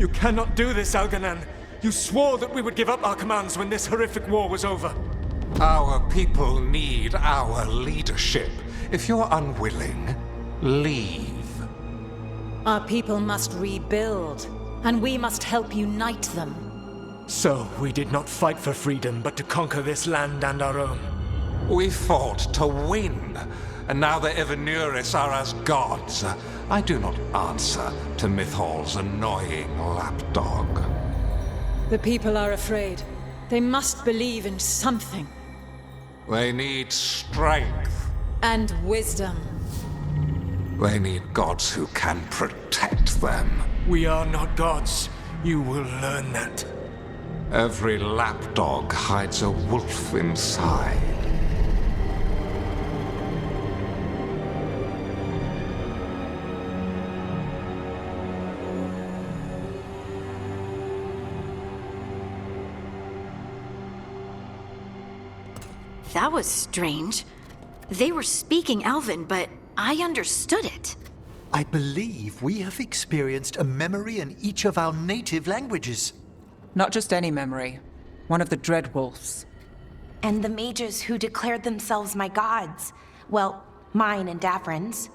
You cannot do this, Algernon. You swore that we would give up our commands when this horrific war was over. Our people need our leadership. If you're unwilling, leave. Our people must rebuild, and we must help unite them. So, we did not fight for freedom, but to conquer this land and our own. We fought to win, and now the Evenuris are as gods. I do not answer to Mythal's annoying lapdog. The people are afraid. They must believe in something. They need strength. And wisdom. They need gods who can protect them. We are not gods. You will learn that. Every lapdog hides a wolf inside. That was strange. They were speaking Elven, but I understood it. I believe we have experienced a memory in each of our native languages. Not just any memory. One of the Dreadwolves. And the mages who declared themselves my gods. Well, mine and Davrin's.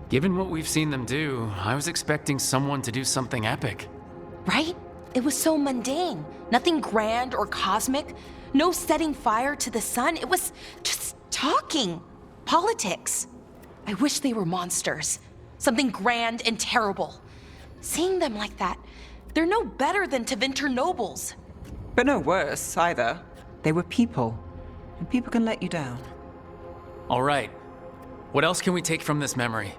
Given what we've seen them do, I was expecting someone to do something epic. Right? It was so mundane. Nothing grand or cosmic. No setting fire to the sun. It was just talking. Politics. I wish they were monsters. Something grand and terrible. Seeing them like that, they're no better than Tevinter nobles. But no worse, either. They were people. And people can let you down. All right. What else can we take from this memory?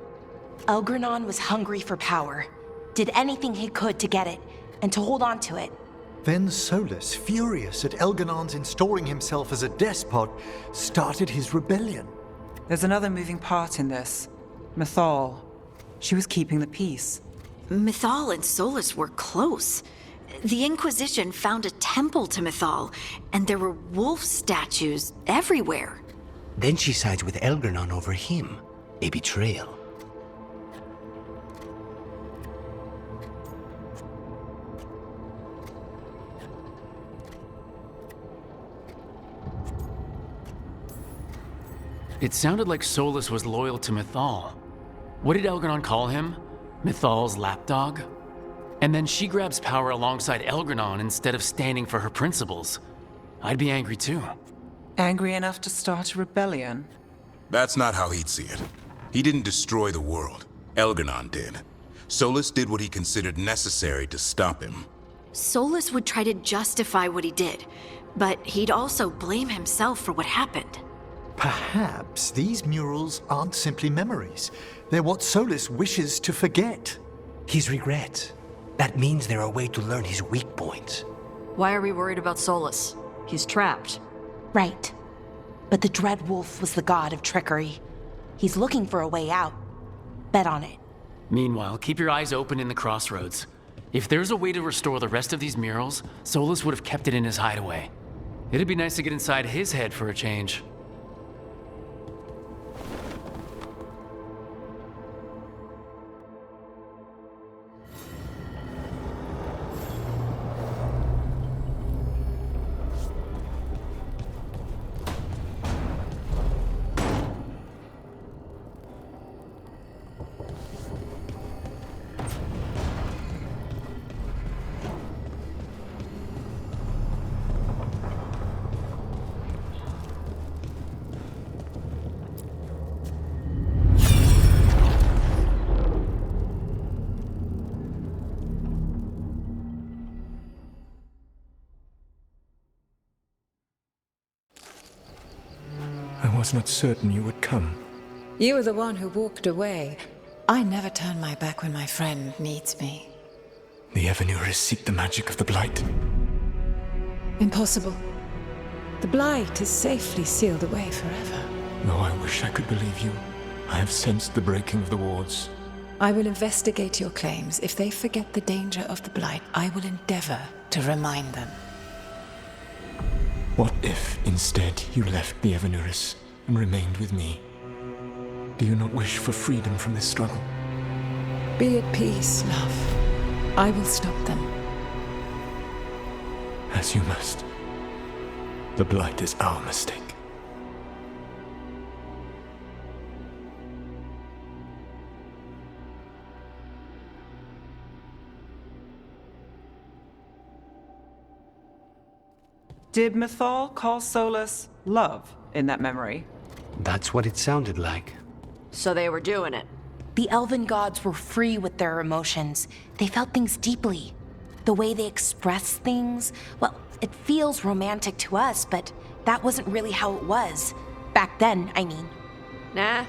Elgranon was hungry for power. Did anything he could to get it, and to hold on to it. Then Solas, furious at Elganon's installing himself as a despot, started his rebellion. There's another moving part in this. Mythal. She was keeping the peace. Mythal and Solas were close. The Inquisition found a temple to Mythal, and there were wolf statues everywhere. Then she sides with Elgranon over him. A betrayal. It sounded like Solas was loyal to Mythal. What did Elgranon call him? Mythal's lapdog? And then she grabs power alongside Elgranon instead of standing for her principles. I'd be angry too. Angry enough to start a rebellion? That's not how he'd see it. He didn't destroy the world. Elgranon did. Solas did what he considered necessary to stop him. Solas would try to justify what he did, but he'd also blame himself for what happened. Perhaps these murals aren't simply memories. They're what Solas wishes to forget. His regret. That means they're a way to learn his weak points. Why are we worried about Solas? He's trapped. Right. But the Dreadwolf was the god of trickery. He's looking for a way out. Bet on it. Meanwhile, keep your eyes open in the crossroads. If there's a way to restore the rest of these murals, Solas would have kept it in his hideaway. It'd be nice to get inside his head for a change. I was not certain you would come. You were the one who walked away. I never turn my back when my friend needs me. The Evenuris seek the magic of the Blight. Impossible. The Blight is safely sealed away forever. Though I wish I could believe you. I have sensed the breaking of the wards. I will investigate your claims. If they forget the danger of the Blight, I will endeavor to remind them. What if, instead, you left the Evenuris and remained with me? Do you not wish for freedom from this struggle? Be at peace, love. I will stop them. As you must. The Blight is our mistake. Did Mythal call Solas love in that memory? That's what it sounded like. So they were doing it. The elven gods were free with their emotions. They felt things deeply. The way they expressed things, well, it feels romantic to us, but that wasn't really how it was. Back then, I mean. Nah,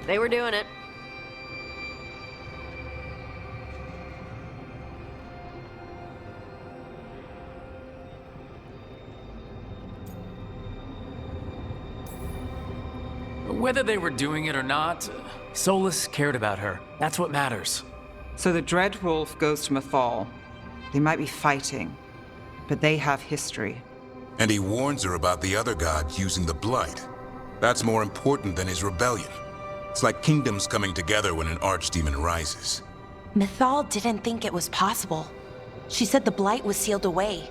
they were doing it. Whether they were doing it or not, Solas cared about her. That's what matters. So the Dread Wolf goes to Mythal. They might be fighting, but they have history. And he warns her about the other gods using the Blight. That's more important than his rebellion. It's like kingdoms coming together when an archdemon rises. Mythal didn't think it was possible. She said the Blight was sealed away.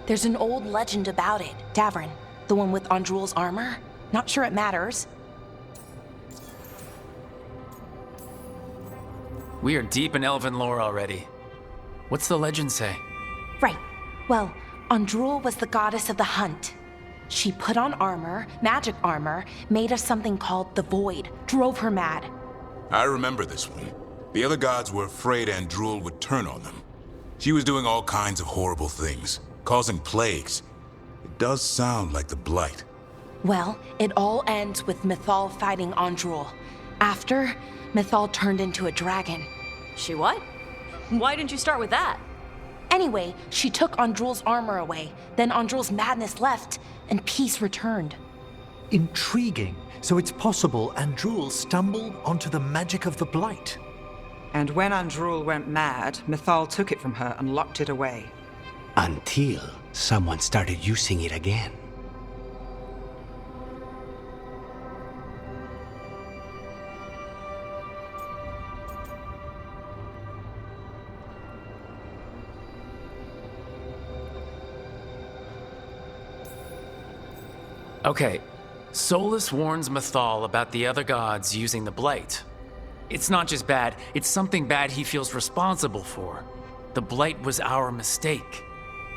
There's an old legend about it. Davrin, the one with Andrul's armor. Not sure it matters. We are deep in elven lore already. What's the legend say? Right. Well, Andrul was the goddess of the hunt. She put on armor, magic armor, made of something called the Void, drove her mad. I remember this one. The other gods were afraid Andrul would turn on them. She was doing all kinds of horrible things, causing plagues. It does sound like the Blight. Well, it all ends with Mythal fighting Andrul. After, Mythal turned into a dragon. She what? Why didn't you start with that? Anyway, she took Andrul's armor away. Then Andrul's madness left, and peace returned. Intriguing. So it's possible Andrul stumbled onto the magic of the Blight. And when Andrul went mad, Mythal took it from her and locked it away. Until someone started using it again. Okay, Solas warns Mythal about the other gods using the Blight. It's not just bad, it's something bad he feels responsible for. The Blight was our mistake.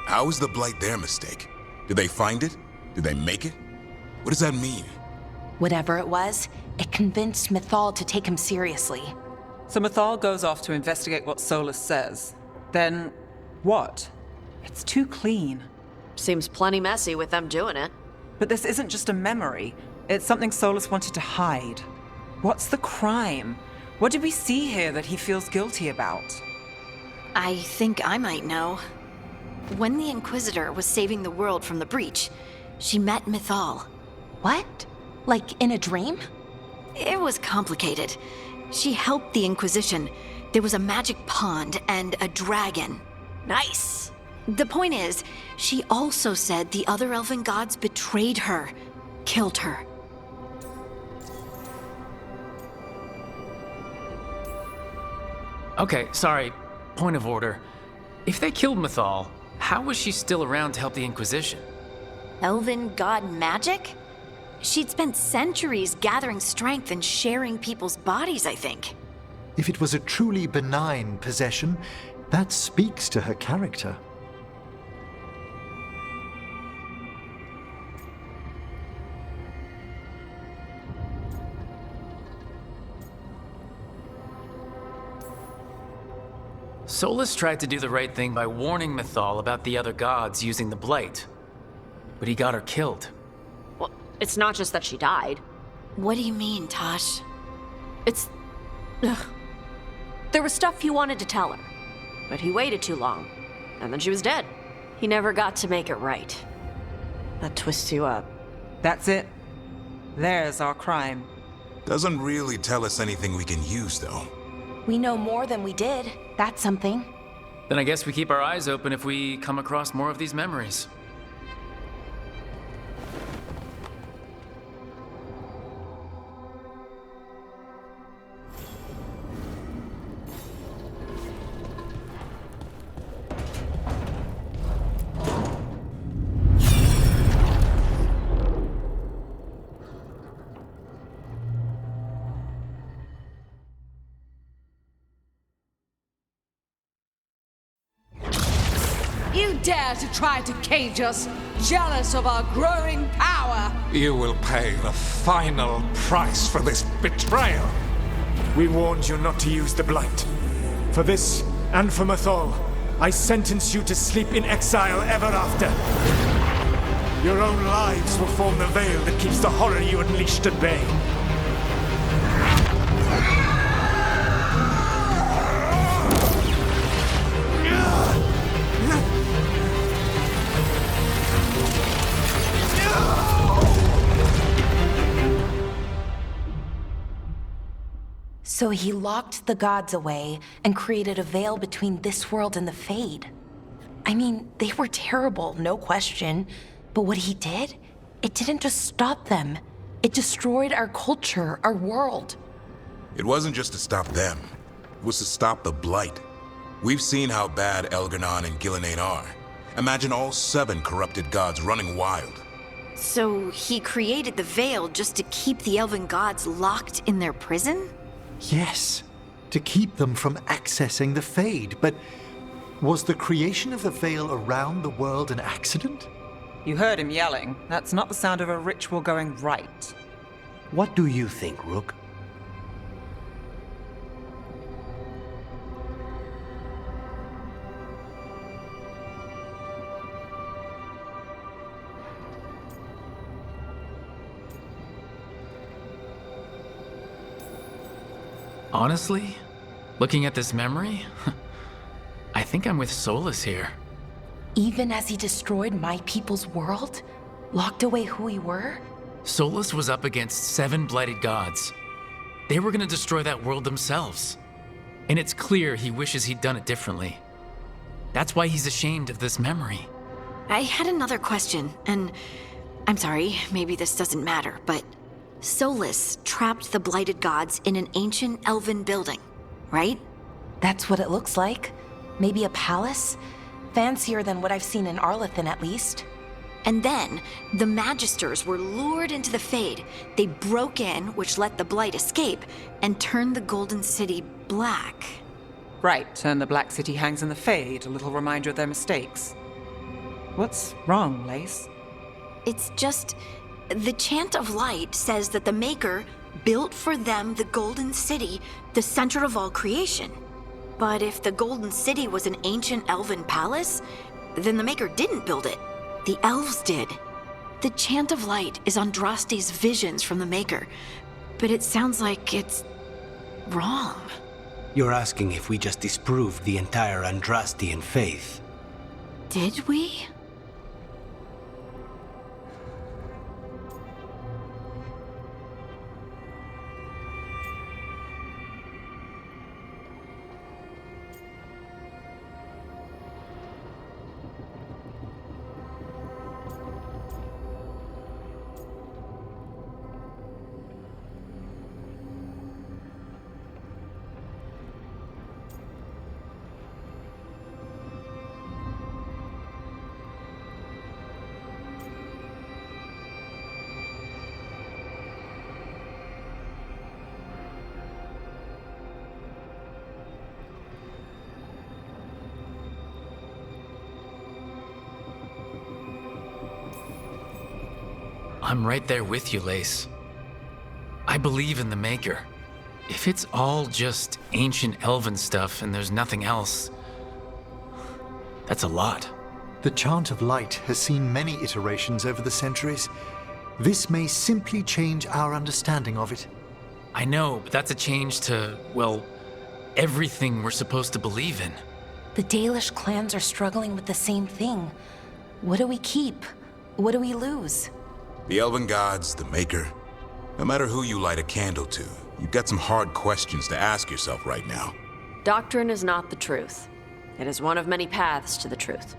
How is the Blight their mistake? Did they find it? Did they make it? What does that mean? Whatever it was, it convinced Mythal to take him seriously. So Mythal goes off to investigate what Solas says. Then, what? It's too clean. Seems plenty messy with them doing it. But this isn't just a memory. It's something Solas wanted to hide. What's the crime? What did we see here that he feels guilty about? I think I might know. When the Inquisitor was saving the world from the breach, she met Mythal. What? Like in a dream? It was complicated. She helped the Inquisition. There was a magic pond and a dragon. Nice. The point is, she also said the other elven gods betrayed her, killed her. Okay, sorry, point of order. If they killed Mythal, how was she still around to help the Inquisition? Elven god magic? She'd spent centuries gathering strength and sharing people's bodies, I think. If it was a truly benign possession, that speaks to her character. Solas tried to do the right thing by warning Mythal about the other gods using the Blight, but he got her killed. Well, it's not just that she died. What do you mean, Tosh? It's... Ugh. There was stuff he wanted to tell her, but he waited too long, and then she was dead. He never got to make it right. That twists you up. That's it. There's our crime. Doesn't really tell us anything we can use, though. We know more than we did. That's something. Then I guess we keep our eyes open if we come across more of these memories. dare to try to cage us, jealous of our growing power? You will pay the final price for this betrayal. We warned you not to use the Blight. For this, and for Mythal, I sentence you to sleep in exile ever after. Your own lives will form the veil that keeps the horror you unleashed at bay. So he locked the gods away and created a veil between this world and the Fade. I mean, they were terrible, no question. But what he did, it didn't just stop them. It destroyed our culture, our world. It wasn't just to stop them. It was to stop the Blight. We've seen how bad Elganon and Gillenane are. Imagine all 7 corrupted gods running wild. So he created the Veil just to keep the elven gods locked in their prison? Yes, to keep them from accessing the Fade. But was the creation of the Veil around the world an accident? You heard him yelling. That's not the sound of a ritual going right. What do you think, Rook? Honestly, looking at this memory, I think I'm with Solas here. Even as he destroyed my people's world? Locked away who we were? Solas was up against 7 blighted gods. They were gonna destroy that world themselves. And it's clear he wishes he'd done it differently. That's why he's ashamed of this memory. I had another question, and I'm sorry, maybe this doesn't matter, but Solas trapped the blighted gods in an ancient elven building, right? That's what it looks like. Maybe a palace? Fancier than what I've seen in Arlethan, at least. And then, the Magisters were lured into the Fade. They broke in, which let the Blight escape, and turned the Golden City black. Right, and the Black City hangs in the Fade, a little reminder of their mistakes. What's wrong, Lace? It's just, the Chant of Light says that the Maker built for them the Golden City, the center of all creation. But if the Golden City was an ancient elven palace, then the Maker didn't build it. The elves did. The Chant of Light is Andraste's visions from the Maker, but it sounds like it's wrong. You're asking if we just disproved the entire Andrastian faith. Did we? I'm right there with you, Lace. I believe in the Maker. If it's all just ancient elven stuff and there's nothing else, that's a lot. The Chant of Light has seen many iterations over the centuries. This may simply change our understanding of it. I know, but that's a change to, well, everything we're supposed to believe in. The Dalish clans are struggling with the same thing. What do we keep? What do we lose? The elven gods, the Maker. No matter who you light a candle to, you've got some hard questions to ask yourself right now. Doctrine is not the truth. It is one of many paths to the truth.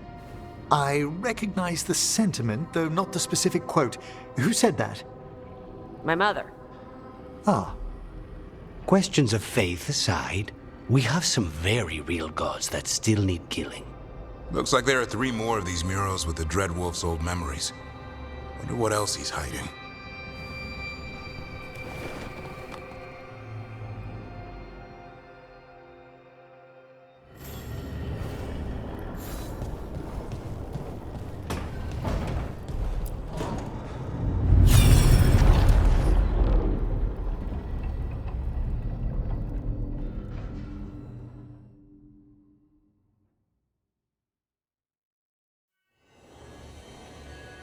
I recognize the sentiment, though not the specific quote. Who said that? My mother. Ah. Questions of faith aside, we have some very real gods that still need killing. Looks like there are 3 more of these murals with the Dreadwolf's old memories. Wonder what else he's hiding.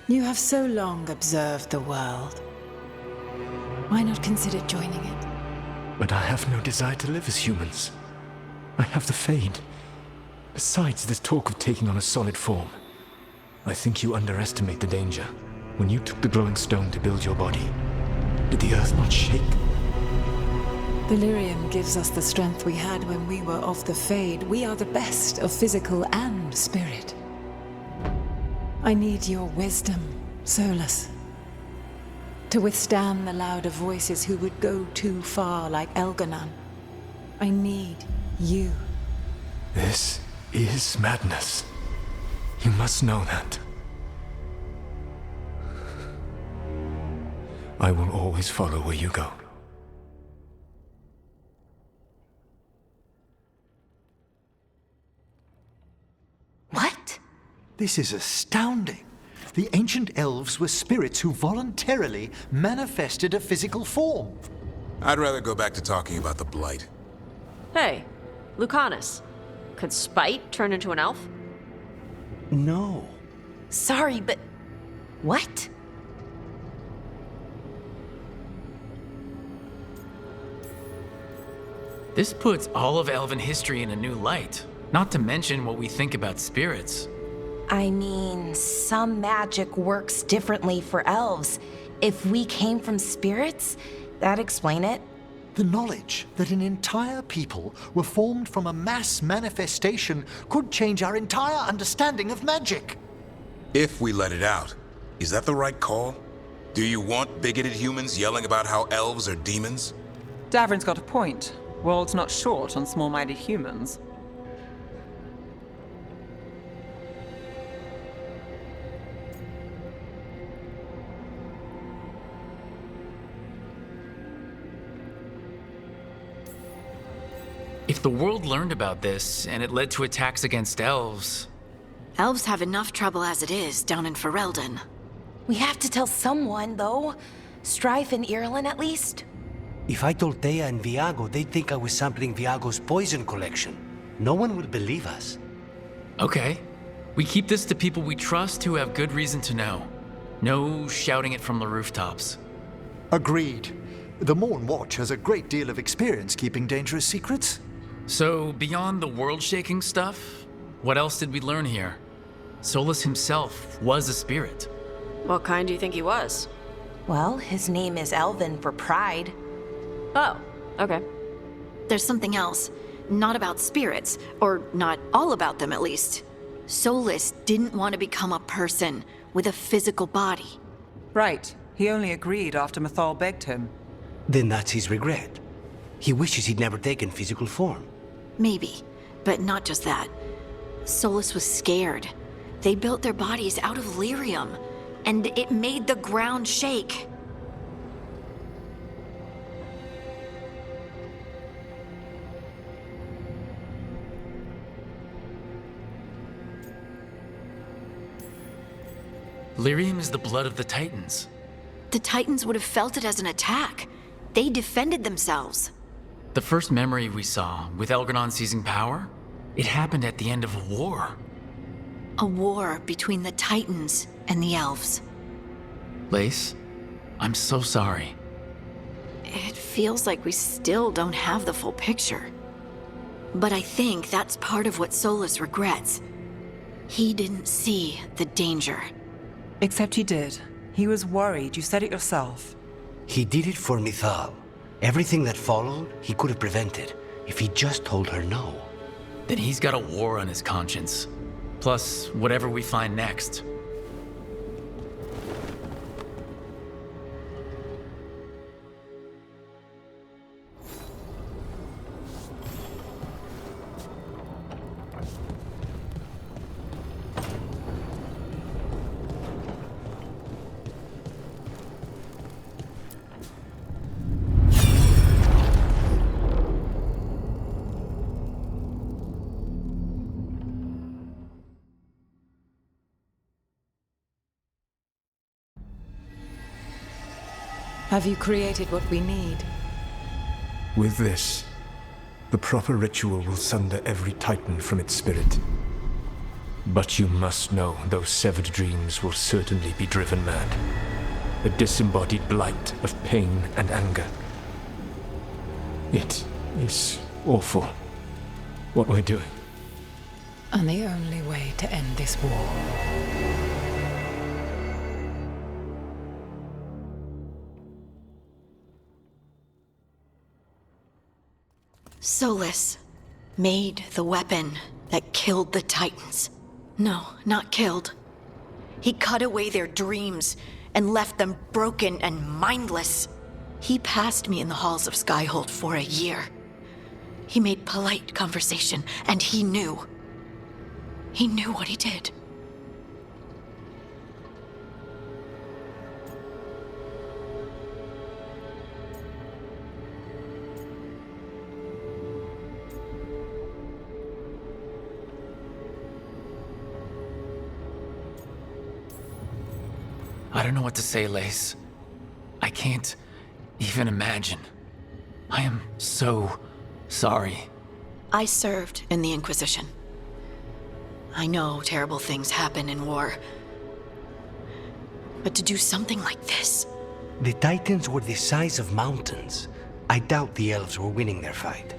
You have so long observed the world. Why not consider joining it? But I have no desire to live as humans. I have the Fade. Besides, this talk of taking on a solid form. I think you underestimate the danger. When you took the glowing stone to build your body, did the earth not shake? Delirium gives us the strength we had when we were of the Fade. We are the best of physical and spirit. I need your wisdom, Solas. To withstand the louder voices who would go too far like Elganon. I need you. This is madness. You must know that. I will always follow where you go. What? This is astounding. The ancient elves were spirits who voluntarily manifested a physical form. I'd rather go back to talking about the Blight. Hey, Lucanus. Could Spite turn into an elf? No. Sorry, but what? This puts all of elven history in a new light, not to mention what we think about spirits. I mean, some magic works differently for elves. If we came from spirits, that'd explain it. The knowledge that an entire people were formed from a mass manifestation could change our entire understanding of magic. If we let it out, is that the right call? Do you want bigoted humans yelling about how elves are demons? Davrin's got a point. World's not short on small-minded humans. If the world learned about this, and it led to attacks against elves... Elves have enough trouble as it is down in Ferelden. We have to tell someone, though. Strife and Irulan, at least. If I told Thea and Viago, they'd think I was sampling Viago's poison collection. No one would believe us. Okay. We keep this to people we trust who have good reason to know. No shouting it from the rooftops. Agreed. The Morn Watch has a great deal of experience keeping dangerous secrets. So, beyond the world-shaking stuff, what else did we learn here? Solas himself was a spirit. What kind do you think he was? Well, his name is Elven for pride. Oh, okay. There's something else. Not about spirits, or not all about them at least. Solas didn't want to become a person with a physical body. Right. He only agreed after Mythal begged him. Then that's his regret. He wishes he'd never taken physical form. Maybe, but not just that. Solas was scared. They built their bodies out of lyrium, and it made the ground shake. Lyrium is the blood of the Titans. The Titans would have felt it as an attack. They defended themselves. The first memory we saw, with Elganon seizing power, it happened at the end of a war. A war between the Titans and the elves. Lace, I'm so sorry. It feels like we still don't have the full picture. But I think that's part of what Solas regrets. He didn't see the danger. Except he did. He was worried. You said it yourself. He did it for Mythal. Everything that followed, he could have prevented, if he just told her no. Then he's got a war on his conscience. Plus, whatever we find next. Have you created what we need? With this, the proper ritual will sunder every Titan from its spirit. But you must know those severed dreams will certainly be driven mad. A disembodied blight of pain and anger. It is awful what we're doing. And the only way to end this war. Solas made the weapon that killed the Titans. No, not killed. He cut away their dreams and left them broken and mindless. He passed me in the halls of Skyhold for a year. He made polite conversation, and he knew. He knew what he did. I don't know what to say, Lace. I can't even imagine. I am so sorry. I served in the Inquisition. I know terrible things happen in war. But to do something like this... The Titans were the size of mountains. I doubt the elves were winning their fight.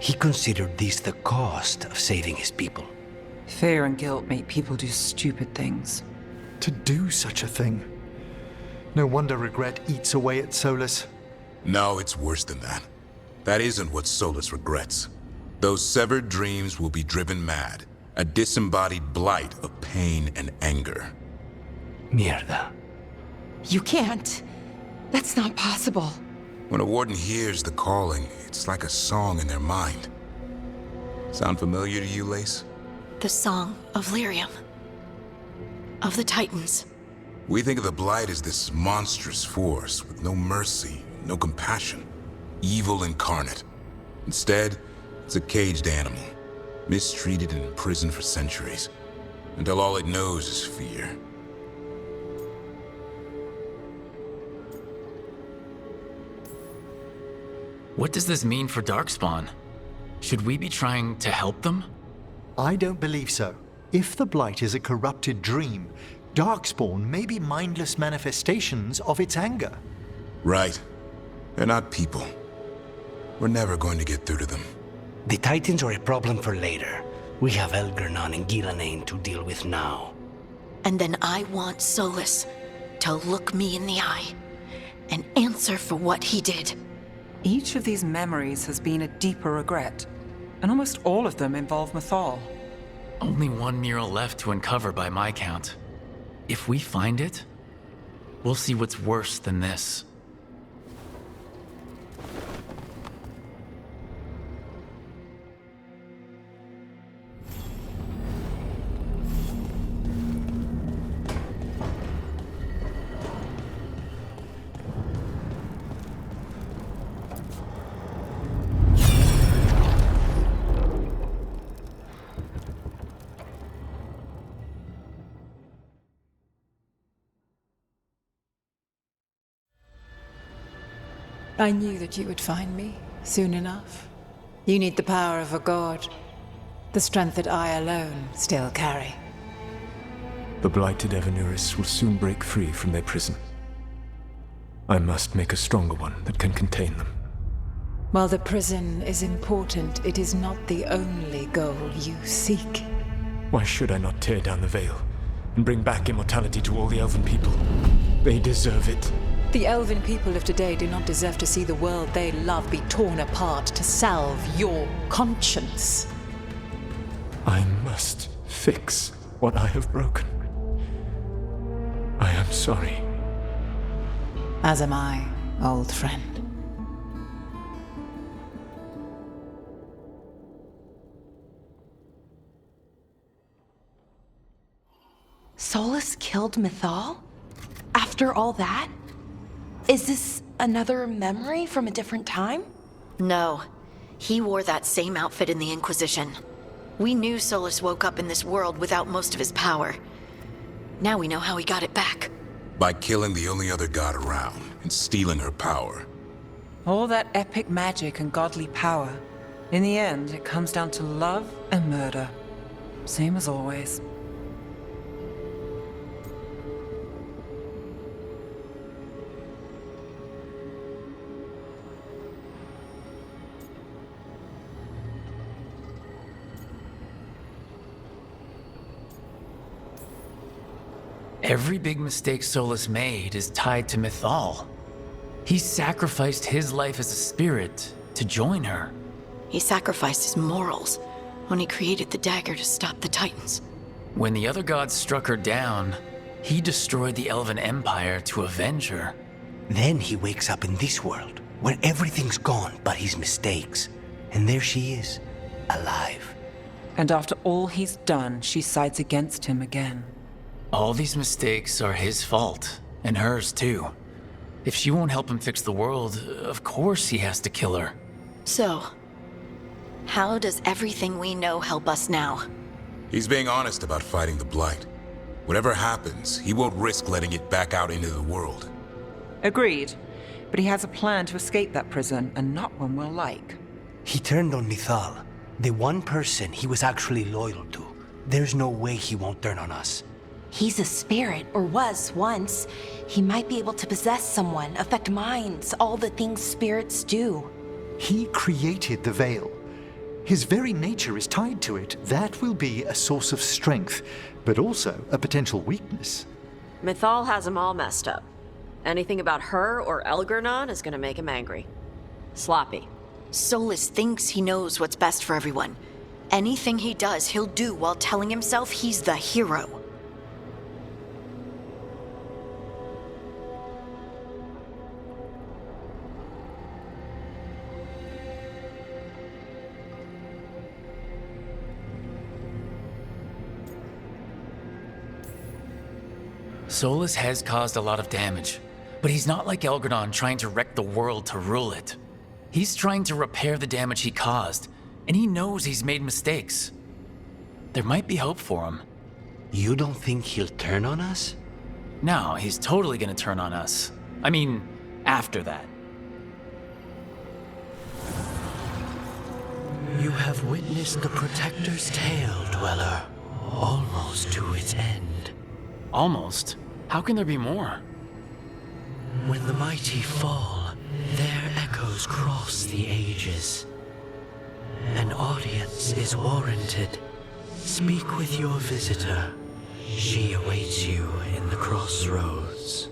He considered this the cost of saving his people. Fear and guilt make people do stupid things. To do such a thing. No wonder regret eats away at Solas. No, it's worse than that. That isn't what Solas regrets. Those severed dreams will be driven mad. A disembodied blight of pain and anger. Mierda. You can't. That's not possible. When a warden hears the calling, it's like a song in their mind. Sound familiar to you, Lace? The Song of Lyrium. Of the Titans. We think of the Blight as this monstrous force with no mercy, no compassion. Evil incarnate. Instead, it's a caged animal. Mistreated and imprisoned for centuries. Until all it knows is fear. What does this mean for Darkspawn? Should we be trying to help them? I don't believe so. If the Blight is a corrupted dream, Darkspawn may be mindless manifestations of its anger. Right. They're not people. We're never going to get through to them. The Titans are a problem for later. We have Elgernon and Gillanane to deal with now. And then I want Solas to look me in the eye and answer for what he did. Each of these memories has been a deeper regret, and almost all of them involve Mythal. Only one mural left to uncover by my count. If we find it, we'll see what's worse than this. I knew that you would find me soon enough. You need the power of a god, the strength that I alone still carry. The blighted Evanuris will soon break free from their prison. I must make a stronger one that can contain them. While the prison is important, it is not the only goal you seek. Why should I not tear down the veil and bring back immortality to all the elven people? They deserve it. The elven people of today do not deserve to see the world they love be torn apart to salve your conscience. I must fix what I have broken. I am sorry. As am I, old friend. Solas killed Mythal? After all that? Is this another memory from a different time? No. He wore that same outfit in the Inquisition. We knew Solas woke up in this world without most of his power. Now we know how he got it back. By killing the only other god around and stealing her power. All that epic magic and godly power. In the end, it comes down to love and murder. Same as always. Every big mistake Solas made is tied to Mythal. He sacrificed his life as a spirit to join her. He sacrificed his morals when he created the dagger to stop the Titans. When the other gods struck her down, he destroyed the Elven Empire to avenge her. Then he wakes up in this world, where everything's gone but his mistakes. And there she is, alive. And after all he's done, she sides against him again. All these mistakes are his fault, and hers too. If she won't help him fix the world, of course he has to kill her. So, how does everything we know help us now? He's being honest about fighting the Blight. Whatever happens, he won't risk letting it back out into the world. Agreed. But he has a plan to escape that prison, and not one we'll like. He turned on Mythal, the one person he was actually loyal to. There's no way he won't turn on us. He's a spirit, or was once. He might be able to possess someone, affect minds, all the things spirits do. He created the Veil. His very nature is tied to it. That will be a source of strength, but also a potential weakness. Mythal has him all messed up. Anything about her or Elgernon is gonna make him angry. Sloppy. Solas thinks he knows what's best for everyone. Anything he does, he'll do while telling himself he's the hero. Solas has caused a lot of damage, but he's not like Elgernon trying to wreck the world to rule it. He's trying to repair the damage he caused, and he knows he's made mistakes. There might be hope for him. You don't think he'll turn on us? No, he's totally gonna turn on us. I mean, after that. You have witnessed the Protector's tale, Dweller, almost to its end. Almost? How can there be more? When the mighty fall, their echoes cross the ages. An audience is warranted. Speak with your visitor. She awaits you in the crossroads.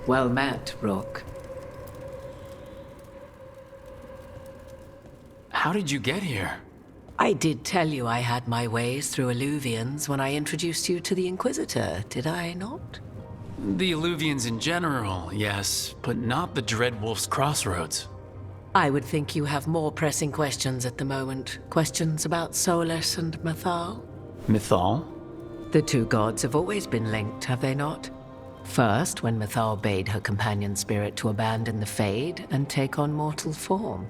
Well met, Rook. How did you get here? I did tell you I had my ways through Illuvians when I introduced you to the Inquisitor, did I not? The Illuvians in general, yes, but not the Dreadwolf's Crossroads. I would think you have more pressing questions at the moment. Questions about Solas and Mythal? Mythal? The two gods have always been linked, have they not? First, when Mythal bade her companion spirit to abandon the Fade and take on mortal form.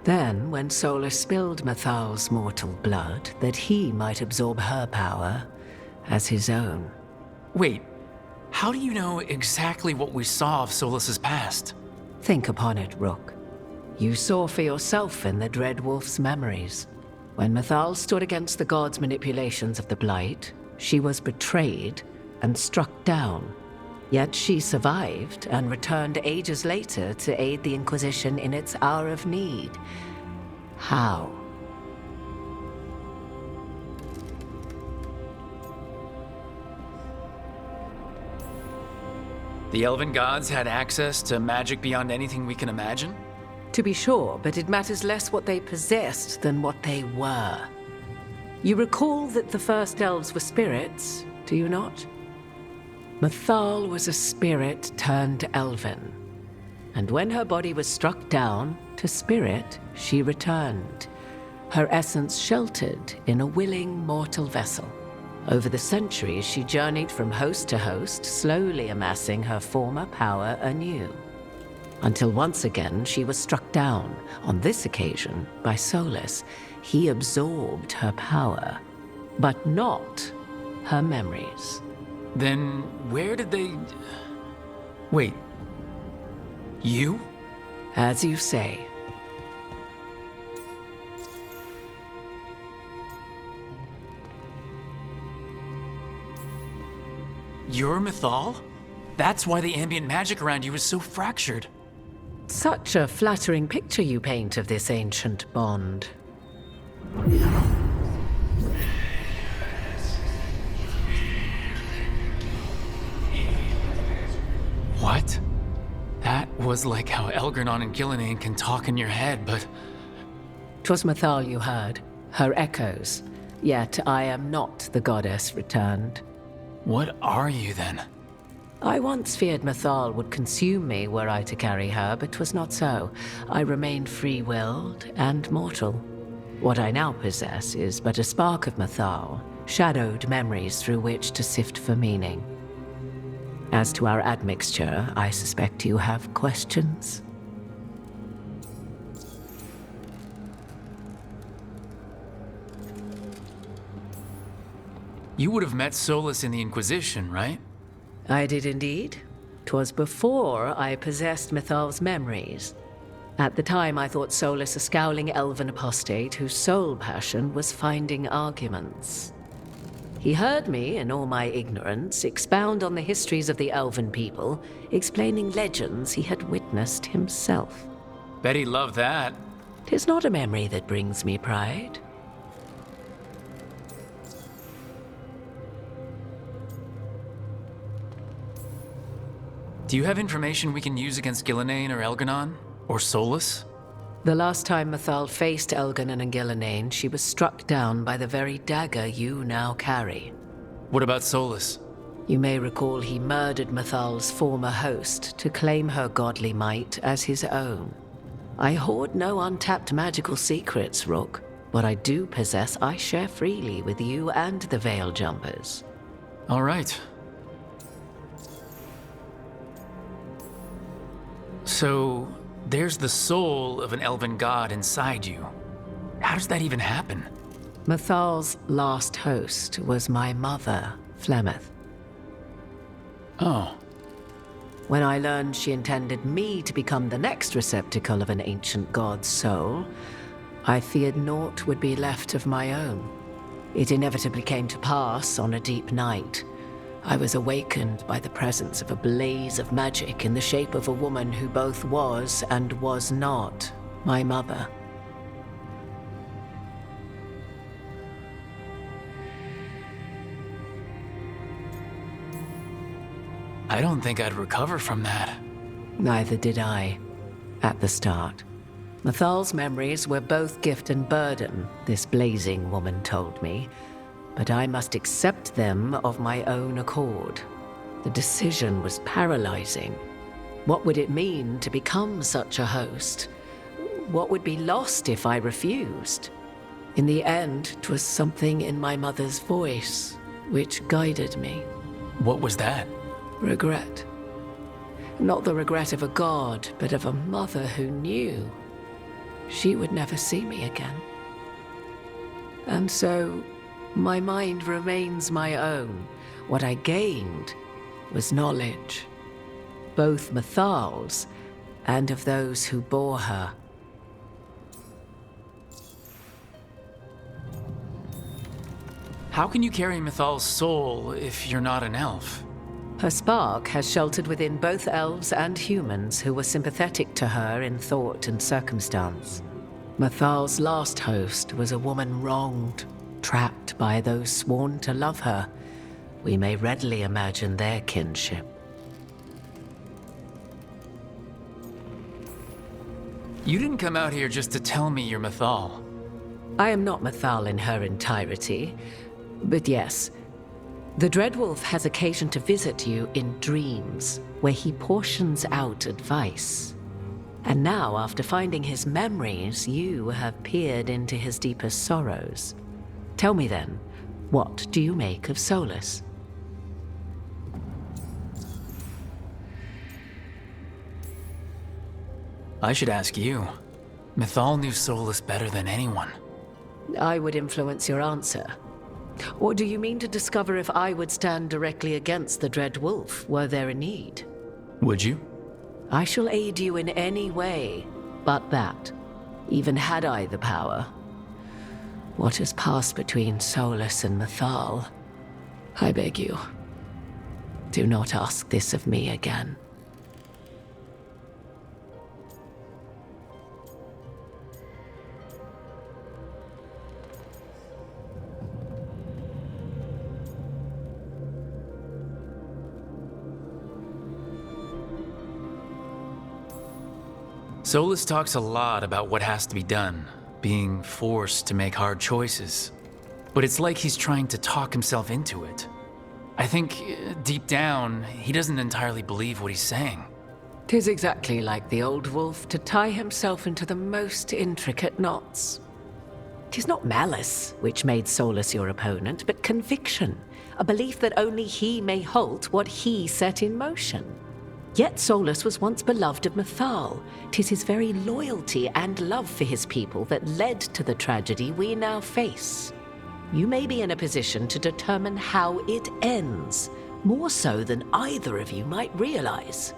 Then, when Solas spilled Mythal's mortal blood, that he might absorb her power as his own. Wait, how do you know exactly what we saw of Solas's past? Think upon it, Rook. You saw for yourself in the Dread Wolf's memories. When Mythal stood against the gods' manipulations of the Blight, she was betrayed and struck down. Yet she survived and returned ages later to aid the Inquisition in its hour of need. How? The elven gods had access to magic beyond anything we can imagine? To be sure, but it matters less what they possessed than what they were. You recall that the first elves were spirits, do you not? Mythal was a spirit turned elven. And when her body was struck down, to spirit she returned, her essence sheltered in a willing mortal vessel. Over the centuries, she journeyed from host to host, slowly amassing her former power anew. Until once again she was struck down, on this occasion by Solas. He absorbed her power, but not her memories. Then where did they... Wait. You? As you say. You're Mythal? That's why the ambient magic around you is so fractured. Such a flattering picture you paint of this ancient bond. What? That was like how Elgranon and Gillenane can talk in your head, but... 'Twas Mythal you heard, her echoes. Yet I am not the goddess returned. What are you then? I once feared Mythal would consume me were I to carry her, but 'twas not so. I remained free-willed and mortal. What I now possess is but a spark of Mythal, shadowed memories through which to sift for meaning. As to our admixture, I suspect you have questions. You would have met Solas in the Inquisition, right? I did indeed. 'Twas before I possessed Mythal's memories. At the time, I thought Solas a scowling elven apostate whose sole passion was finding arguments. He heard me, in all my ignorance, expound on the histories of the elven people, explaining legends he had witnessed himself. Bet he loved that. 'Tis not a memory that brings me pride. Do you have information we can use against Gillenane or Elgranon? Or Solas? The last time Mythal faced Elgranon and Gillenane, she was struck down by the very dagger you now carry. What about Solas? You may recall he murdered Mythal's former host to claim her godly might as his own. I hoard no untapped magical secrets, Rook. What I do possess, I share freely with you and the Veil Jumpers. All right. So, there's the soul of an elven god inside you. How does that even happen? Mythal's last host was my mother, Flemeth. Oh. When I learned she intended me to become the next receptacle of an ancient god's soul, I feared naught would be left of my own. It inevitably came to pass on a deep night. I was awakened by the presence of a blaze of magic in the shape of a woman who both was and was not my mother. I don't think I'd recover from that. Neither did I, at the start. Mythal's memories were both gift and burden, this blazing woman told me. But I must accept them of my own accord. The decision was paralyzing. What would it mean to become such a host? What would be lost if I refused? In the end, 'twas something in my mother's voice which guided me. What was that? Regret. Not the regret of a god, but of a mother who knew she would never see me again. And so, my mind remains my own. What I gained was knowledge, both Mythal's and of those who bore her. How can you carry Mythal's soul if you're not an elf? Her spark has sheltered within both elves and humans who were sympathetic to her in thought and circumstance. Mythal's last host was a woman wronged, trapped by those sworn to love her. We may readily imagine their kinship. You didn't come out here just to tell me you're Mythal. I am not Mythal in her entirety, but yes, the Dreadwolf has occasion to visit you in dreams, where he portions out advice. And now, after finding his memories, you have peered into his deepest sorrows. Tell me then, what do you make of Solas? I should ask you. Mythal knew Solas better than anyone. I would influence your answer. Or do you mean to discover if I would stand directly against the Dread Wolf were there a need? Would you? I shall aid you in any way but that, even had I the power. What has passed between Solas and Mythal? I beg you, do not ask this of me again. Solas talks a lot about what has to be done, being forced to make hard choices. But it's like he's trying to talk himself into it. I think, deep down, he doesn't entirely believe what he's saying. 'Tis exactly like the old wolf to tie himself into the most intricate knots. 'Tis not malice which made Solas your opponent, but conviction, a belief that only he may halt what he set in motion. Yet Solas was once beloved of Mythal. 'Tis his very loyalty and love for his people that led to the tragedy we now face. You may be in a position to determine how it ends, more so than either of you might realize.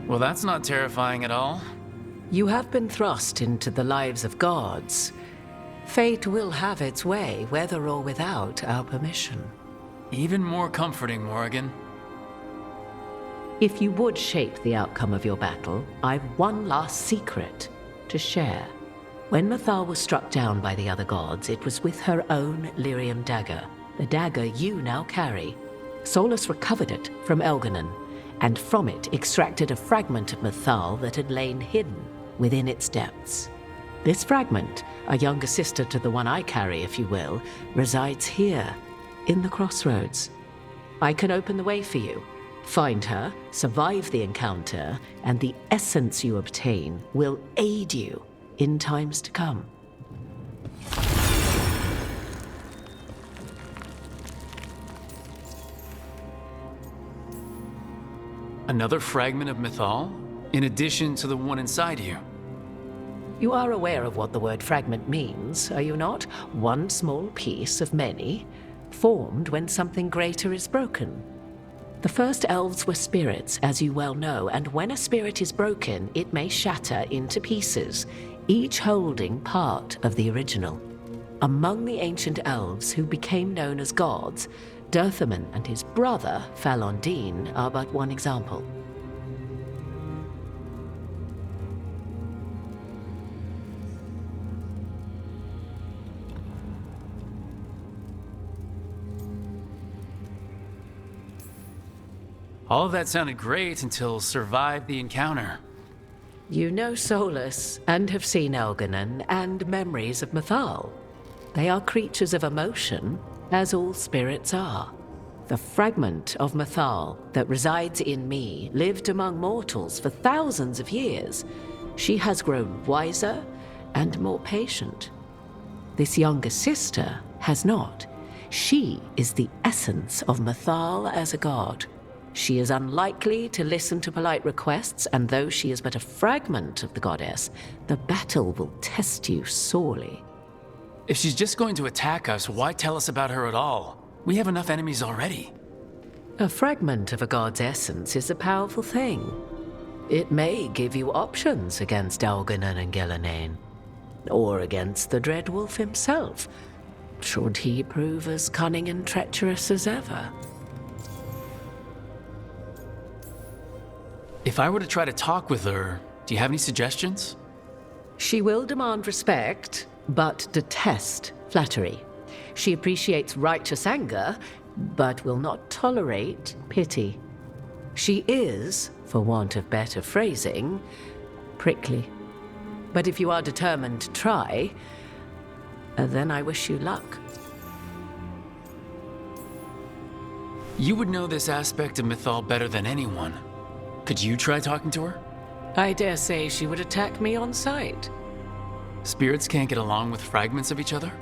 Well, that's not terrifying at all. You have been thrust into the lives of gods. Fate will have its way, whether or without our permission. Even more comforting, Morrigan. If you would shape the outcome of your battle, I've one last secret to share. When Mythal was struck down by the other gods, it was with her own lyrium dagger, the dagger you now carry. Solas recovered it from Elganon, and from it extracted a fragment of Mythal that had lain hidden within its depths. This fragment, a younger sister to the one I carry, if you will, resides here, in the crossroads. I can open the way for you. Find her, survive the encounter, and the essence you obtain will aid you in times to come. Another fragment of Mythal? In addition to the one inside you? You are aware of what the word fragment means, are you not? One small piece of many, formed when something greater is broken. The first elves were spirits, as you well know, and when a spirit is broken, it may shatter into pieces, each holding part of the original. Among the ancient elves who became known as gods, Dirthaman and his brother, Falondine, are but one example. All of that sounded great until survived the encounter. You know Solas, and have seen Elganon, and memories of Mythal. They are creatures of emotion, as all spirits are. The fragment of Mythal that resides in me lived among mortals for thousands of years. She has grown wiser and more patient. This younger sister has not. She is the essence of Mythal as a god. She is unlikely to listen to polite requests, and though she is but a fragment of the goddess, the battle will test you sorely. If she's just going to attack us, why tell us about her at all? We have enough enemies already. A fragment of a god's essence is a powerful thing. It may give you options against Elganon and Gillenane, or against the Dreadwolf himself, should he prove as cunning and treacherous as ever. If I were to try to talk with her, do you have any suggestions? She will demand respect, but detest flattery. She appreciates righteous anger, but will not tolerate pity. She is, for want of better phrasing, prickly. But if you are determined to try, then I wish you luck. You would know this aspect of Mythal better than anyone. Could you try talking to her? I dare say she would attack me on sight. Spirits can't get along with fragments of each other?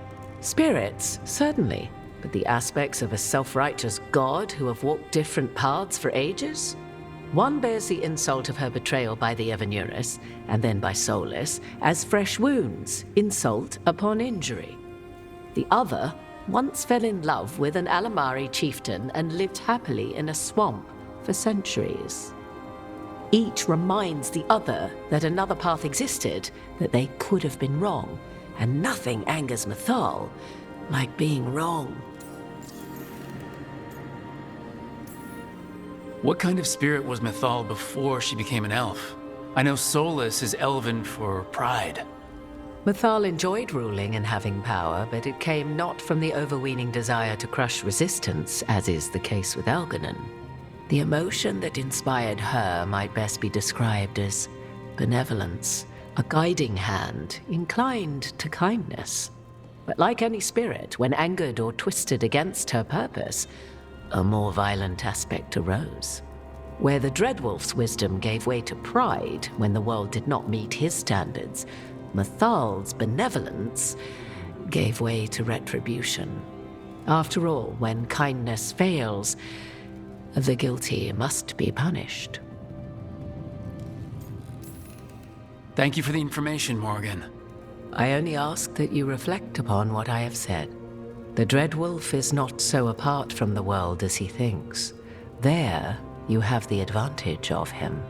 Spirits, certainly. But the aspects of a self-righteous god who have walked different paths for ages? One bears the insult of her betrayal by the Evanuris, and then by Solas, as fresh wounds, insult upon injury. The other once fell in love with an Alamari chieftain and lived happily in a swamp for centuries. Each reminds the other that another path existed, that they could have been wrong, and nothing angers Mythal like being wrong. What kind of spirit was Mythal before she became an elf? I know Solas is elven for pride. Mythal enjoyed ruling and having power, but it came not from the overweening desire to crush resistance, as is the case with Elganon. The emotion that inspired her might best be described as benevolence, a guiding hand inclined to kindness. But like any spirit, when angered or twisted against her purpose, a more violent aspect arose. Where the Dreadwolf's wisdom gave way to pride when the world did not meet his standards, Mythal's benevolence gave way to retribution. After all, when kindness fails, the guilty must be punished. Thank you for the information, Morgan. I only ask that you reflect upon what I have said. The Dreadwolf is not so apart from the world as he thinks. There, you have the advantage of him.